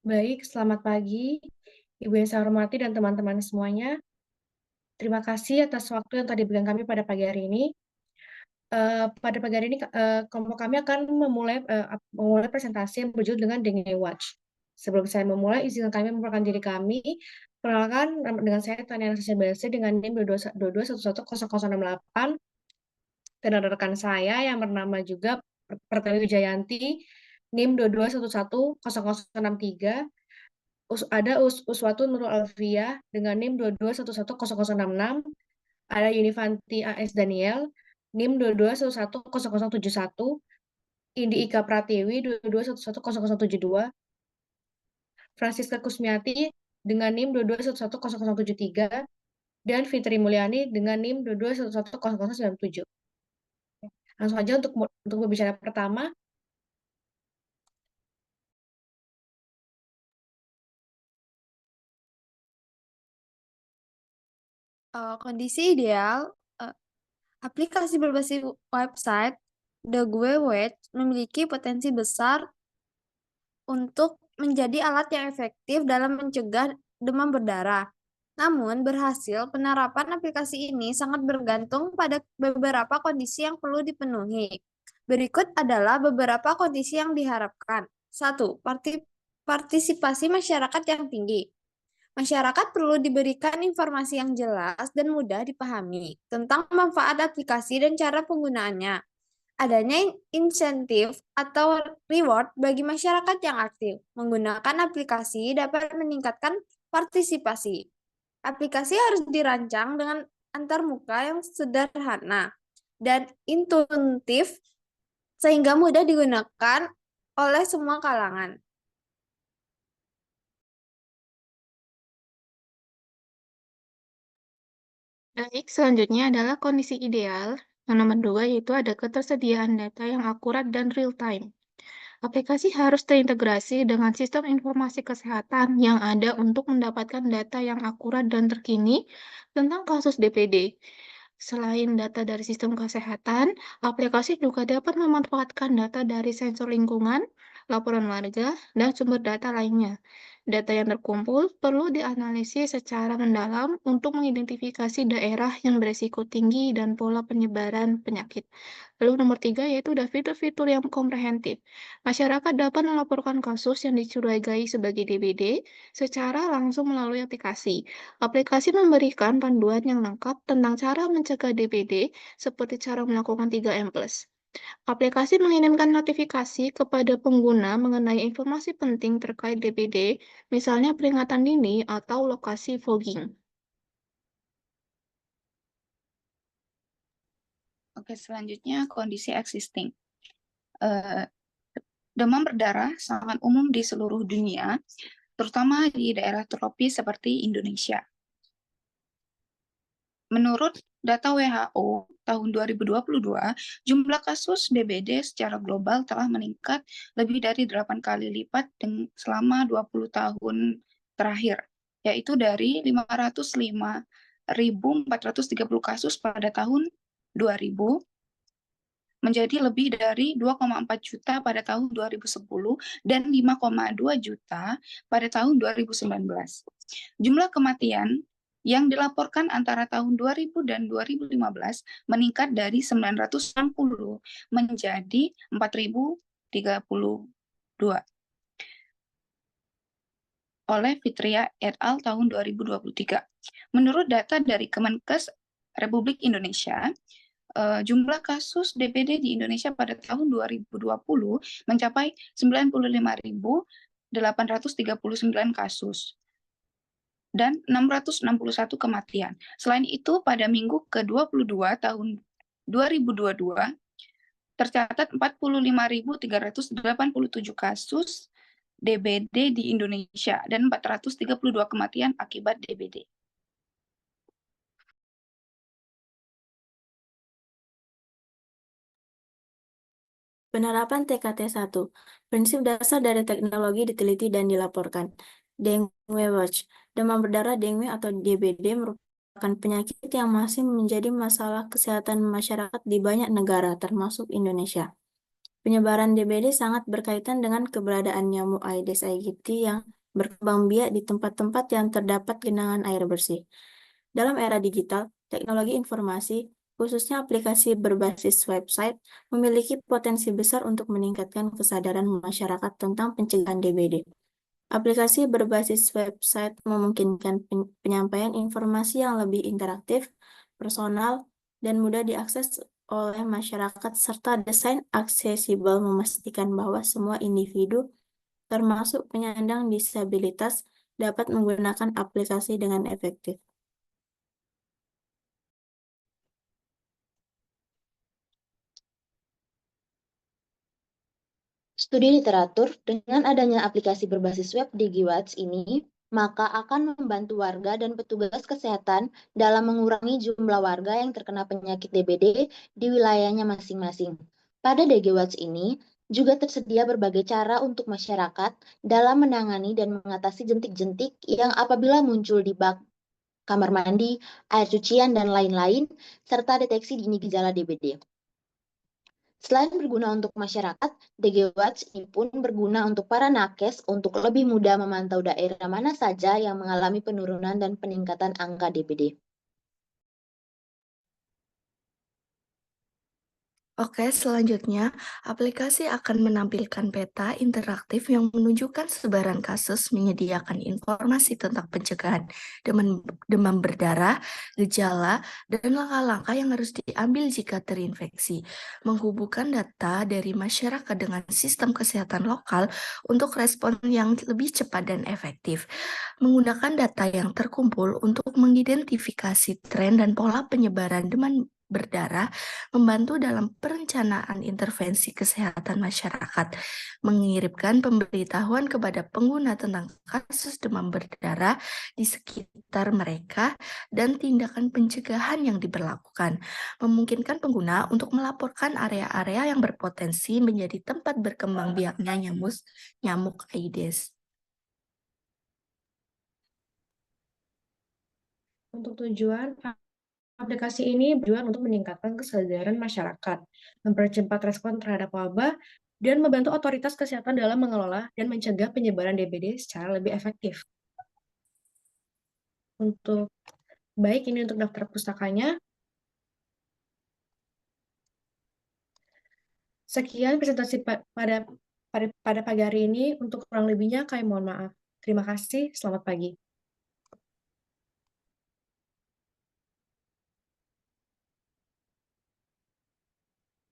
Baik, selamat pagi, Ibu yang saya hormati dan teman-teman semuanya. Terima kasih atas waktu yang telah diberikan kami pada pagi hari ini. Pada pagi hari ini, kelompok kami akan memulai presentasi yang berjudul dengan Dengue Watch. Sebelum saya memulai, izinkan kami memperkenalkan diri kami. Perkenalkan, dengan saya Tania Anastasia Belsi dengan NIM 22110068 dan ada rekan saya yang bernama juga Pertiwi Wijayanti, NIM 22110063. Ada Uswatu Nurul Alfiah dengan NIM 22110066, ada Yunifanti AS Daniel, NIM 22110071, Indi Ika Pratiwi 22110072, Francisca Kusmiati dengan NIM 22110073, dan Fitri Mulyani dengan NIM 22110097. Langsung aja untuk pembicara pertama. Kondisi ideal, aplikasi berbasis website Dengue Watch memiliki potensi besar untuk menjadi alat yang efektif dalam mencegah demam berdarah. Namun, berhasil penerapan aplikasi ini sangat bergantung pada beberapa kondisi yang perlu dipenuhi. Berikut adalah beberapa kondisi yang diharapkan. 1. Partisipasi masyarakat yang tinggi. Masyarakat perlu diberikan informasi yang jelas dan mudah dipahami tentang manfaat aplikasi dan cara penggunaannya. Adanya insentif atau reward bagi masyarakat yang aktif menggunakan aplikasi dapat meningkatkan partisipasi. Aplikasi harus dirancang dengan antarmuka yang sederhana dan intuitif sehingga mudah digunakan oleh semua kalangan. Baik, selanjutnya adalah kondisi ideal. Yang nomor 2 yaitu ada ketersediaan data yang akurat dan real-time. Aplikasi harus terintegrasi dengan sistem informasi kesehatan yang ada untuk mendapatkan data yang akurat dan terkini tentang kasus DPD. Selain data dari sistem kesehatan, aplikasi juga dapat memanfaatkan data dari sensor lingkungan, laporan warga, dan sumber data lainnya. Data yang terkumpul perlu dianalisis secara mendalam untuk mengidentifikasi daerah yang berisiko tinggi dan pola penyebaran penyakit. Lalu nomor 3 yaitu ada fitur-fitur yang komprehensif. Masyarakat dapat melaporkan kasus yang dicurigai sebagai DBD secara langsung melalui aplikasi. Aplikasi memberikan panduan yang lengkap tentang cara mencegah DBD seperti cara melakukan 3M+. Aplikasi mengirimkan notifikasi kepada pengguna mengenai informasi penting terkait DBD, misalnya peringatan dini atau lokasi fogging. Oke, selanjutnya kondisi existing. Demam berdarah sangat umum di seluruh dunia, terutama di daerah tropis seperti Indonesia. Menurut data WHO tahun 2022, jumlah kasus DBD secara global telah meningkat lebih dari 8 kali lipat selama 20 tahun terakhir, yaitu dari 505.430 kasus pada tahun 2000 menjadi lebih dari 2,4 juta pada tahun 2010 dan 5,2 juta pada tahun 2019. Jumlah kematian yang dilaporkan antara tahun 2000 dan 2015 meningkat dari 960 menjadi 4.032 oleh Fitria et al. Tahun 2023. Menurut data dari Kemenkes Republik Indonesia, jumlah kasus DBD di Indonesia pada tahun 2020 mencapai 95.839 kasus dan 661 kematian. Selain itu, pada minggu ke-22 tahun 2022, tercatat 45.387 kasus DBD di Indonesia dan 432 kematian akibat DBD. Penerapan TKT-1. Prinsip dasar dari teknologi diteliti dan dilaporkan. Dengue Watch. Demam berdarah dengue atau DBD merupakan penyakit yang masih menjadi masalah kesehatan masyarakat di banyak negara, termasuk Indonesia. Penyebaran DBD sangat berkaitan dengan keberadaan nyamuk Aedes aegypti yang berkembang biak di tempat-tempat yang terdapat genangan air bersih. Dalam era digital, teknologi informasi, khususnya aplikasi berbasis website, memiliki potensi besar untuk meningkatkan kesadaran masyarakat tentang pencegahan DBD. Aplikasi berbasis website memungkinkan penyampaian informasi yang lebih interaktif, personal, dan mudah diakses oleh masyarakat serta desain aksesibel memastikan bahwa semua individu, termasuk penyandang disabilitas, dapat menggunakan aplikasi dengan efektif. Studi literatur, dengan adanya aplikasi berbasis web DigiWatch ini, maka akan membantu warga dan petugas kesehatan dalam mengurangi jumlah warga yang terkena penyakit DBD di wilayahnya masing-masing. Pada DigiWatch ini, juga tersedia berbagai cara untuk masyarakat dalam menangani dan mengatasi jentik-jentik yang apabila muncul di bak kamar mandi, air cucian, dan lain-lain, serta deteksi dini gejala DBD. Selain berguna untuk masyarakat, DigiWatch ini pun berguna untuk para nakes untuk lebih mudah memantau daerah mana saja yang mengalami penurunan dan peningkatan angka DBD. Oke, selanjutnya, aplikasi akan menampilkan peta interaktif yang menunjukkan sebaran kasus, menyediakan informasi tentang pencegahan demam berdarah, gejala, dan langkah-langkah yang harus diambil jika terinfeksi, menghubungkan data dari masyarakat dengan sistem kesehatan lokal untuk respon yang lebih cepat dan efektif, menggunakan data yang terkumpul untuk mengidentifikasi tren dan pola penyebaran demam berdarah, membantu dalam perencanaan intervensi kesehatan masyarakat, mengirimkan pemberitahuan kepada pengguna tentang kasus demam berdarah di sekitar mereka, dan tindakan pencegahan yang diberlakukan, memungkinkan pengguna untuk melaporkan area-area yang berpotensi menjadi tempat berkembang biaknya nyamuk Aedes. Untuk tujuan, aplikasi ini bertujuan untuk meningkatkan kesadaran masyarakat, mempercepat respon terhadap wabah, dan membantu otoritas kesehatan dalam mengelola dan mencegah penyebaran DBD secara lebih efektif. Baik, ini untuk daftar pustakanya. Sekian presentasi pada pagi hari ini. Untuk kurang lebihnya, kami mohon maaf. Terima kasih, selamat pagi.